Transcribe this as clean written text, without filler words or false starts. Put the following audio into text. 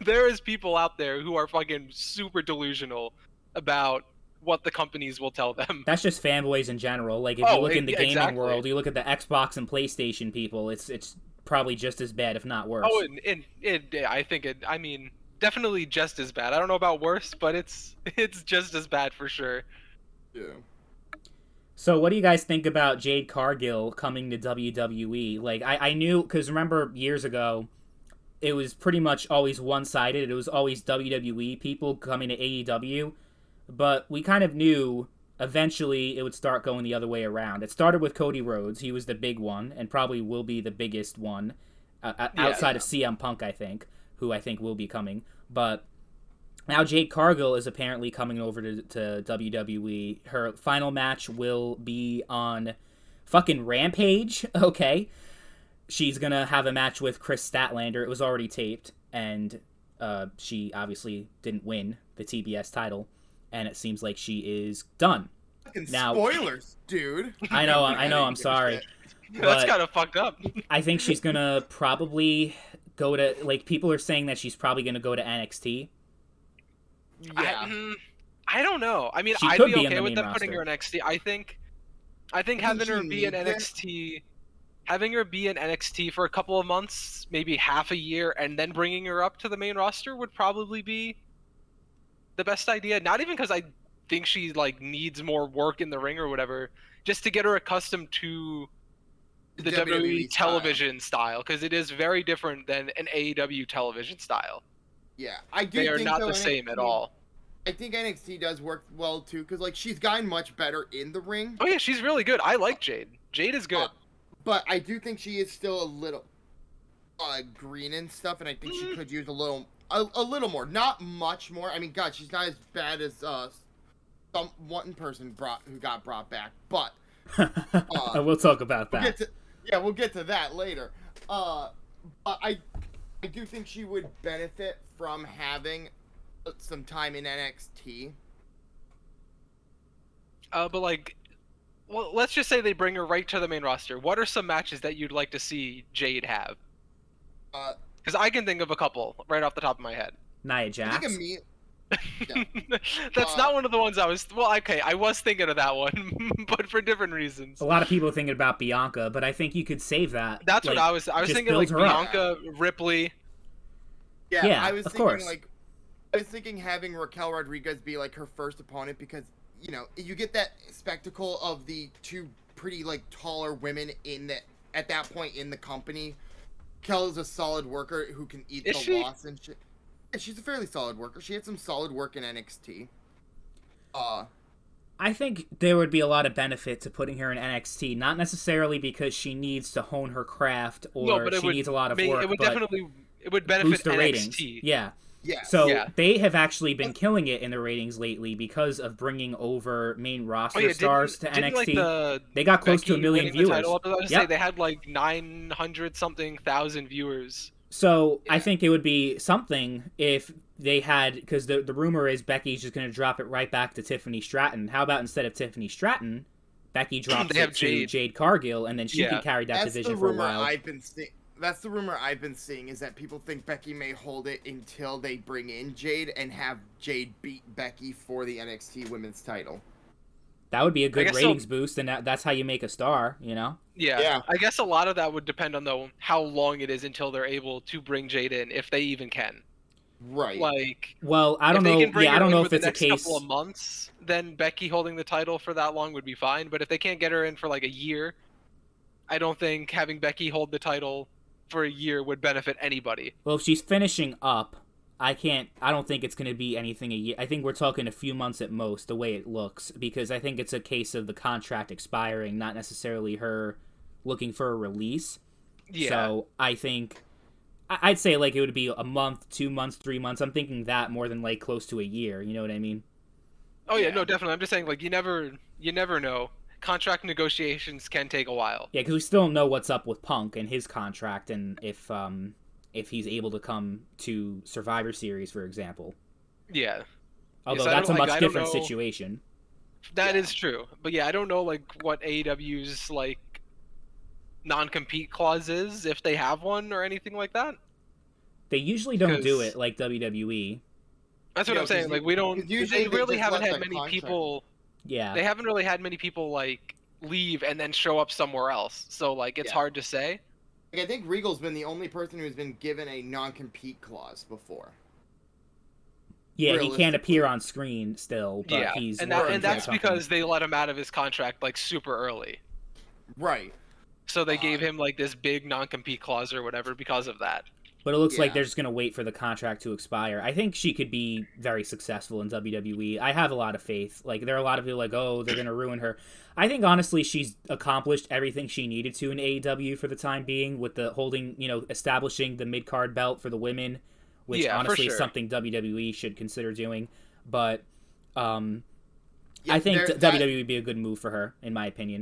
there is people out there who are fucking super delusional about what the companies will tell them. That's just fanboys in general. Like if you Oh, look in the yeah, gaming exactly. world, you look at the Xbox and PlayStation people, it's probably just as bad, if not Oh, worse. I think it. I mean, definitely just as bad. I don't know about worse, but it's just as bad for sure. Yeah. So what do you guys think about Jade Cargill coming to WWE? Like I knew, because remember years ago, it was pretty much always one-sided. It was always WWE people coming to AEW, but we kind of knew eventually it would start going the other way around. It started with Cody Rhodes. He was the big one and probably will be the biggest one Yeah. outside of CM Punk, I think, who I think will be coming. But now Jade Cargill is apparently coming over to WWE. Her final match will be on fucking Rampage. Okay. She's going to have a match with Chris Statlander. It was already taped, and she obviously didn't win the TBS title, and it seems like she is done. Fucking Now, spoilers, dude. I know, I'm sorry. That's But kind of fucked up. I think she's going to probably go to, like, people are saying that she's probably going to go to NXT. Yeah. I don't know. I mean, She I'd could be be in okay the with main them putting her in roster. NXT. I think having her be in NXT, having her be in NXT for a couple of months, maybe half a year, and then bringing her up to the main roster would probably be the best idea. Not even because I think she like needs more work in the ring or whatever, just to get her accustomed to the WWE style. television style, because it is very different than an AEW television style. Yeah, I do They are think not though, the same at all. I think NXT does work well too, because like she's gotten much better in the ring. Oh yeah, she's really good. I like Jade. Jade is good. But I do think she is still a little green and stuff, and I think she could use a little more, not much more. I mean, God, she's not as bad as some one person who got brought back, but We'll talk about that. We'll get to that later. But I do think she would benefit from having some time in NXT. But like, well, let's just say they bring her right to the main roster. What are some matches that you'd like to see Jade have? Because I can think of a couple right off the top of my head. Nia Jax. That's not one of the ones I was. Well, okay, I was thinking of that one, but for different reasons. A lot of people are thinking about Bianca, but I think you could save that. That's like, what I was. I was just thinking build like her up. Bianca, Ripley. Yeah, I was of thinking course. I was thinking having Raquel Rodriguez be like her first opponent, because you get that spectacle of the two pretty like taller women at that point in the company. Raquel is a solid worker who can eat loss and shit. Yeah, she's a fairly solid worker. She had some solid work in NXT. I think there would be a lot of benefit to putting her in NXT, not necessarily because she needs to hone her craft or she needs a lot of work. It would benefit boost the NXT. ratings. Yeah. Yeah. So they have actually been killing it in the ratings lately because of bringing over main roster stars to NXT. Like they got close to 1 million viewers. I was gonna say they had like 900 something thousand viewers. So I think it would be something if they had, because the rumor is Becky's just going to drop it right back to Tiffany Stratton. How about instead of Tiffany Stratton, Becky drops it to Jade Cargill, and then she can carry that division for a while. That's the rumor I've been seeing, is that people think Becky may hold it until they bring in Jade and have Jade beat Becky for the NXT Women's title. That would be a good ratings boost, and that's how you make a star, Yeah. I guess a lot of that would depend on how long it is until they're able to bring Jade in, if they even can. Right. Like, well, I don't know. Yeah, I don't know if it's a case. Couple of months, then Becky holding the title for that long would be fine. But if they can't get her in for like a year, I don't think having Becky hold the title for a year would benefit anybody. Well, if she's finishing up, I don't think it's going to be anything a year. I think we're talking a few months at most, the way it looks, because I think it's a case of the contract expiring, not necessarily her looking for a release. Yeah. So I think I'd say like it would be a month, 2 months, 3 months. I'm thinking that more than like close to a year. You know what I mean? Oh yeah, no, definitely. I'm just saying, like, you never know. Contract negotiations can take a while. Yeah, because we still don't know what's up with Punk and his contract, and if he's able to come to Survivor Series, for example. Yeah. Although that's a much different situation. That is true. But yeah, I don't know like what AEW's like non-compete clause is, if they have one or anything like that. They usually don't do Because it like WWE. that's what I'm saying. Like we don't. usually They really just haven't let had that many contract- people. Yeah. They haven't really had many people like leave and then show up somewhere else. So like it's Yeah. hard to say. Like, I think Regal's been the only person who's been given a non-compete clause before. Yeah, he can't appear on screen still, but Yeah, he's and working for the that's company. because they let him out of his contract like super early. Right. So they gave him like this big non-compete clause or whatever because of that. But it looks like Yeah. they're just going to wait for the contract to expire. I think she could be very successful in WWE. I have a lot of faith. Like, there are a lot of people like, oh, they're going to ruin her. I think, honestly, she's accomplished everything she needed to in AEW for the time being with the holding, establishing the mid-card belt for the women, which Yeah, for honestly is sure. something WWE should consider doing. But Yeah, I think there- WWE would be a good move for her, in my opinion.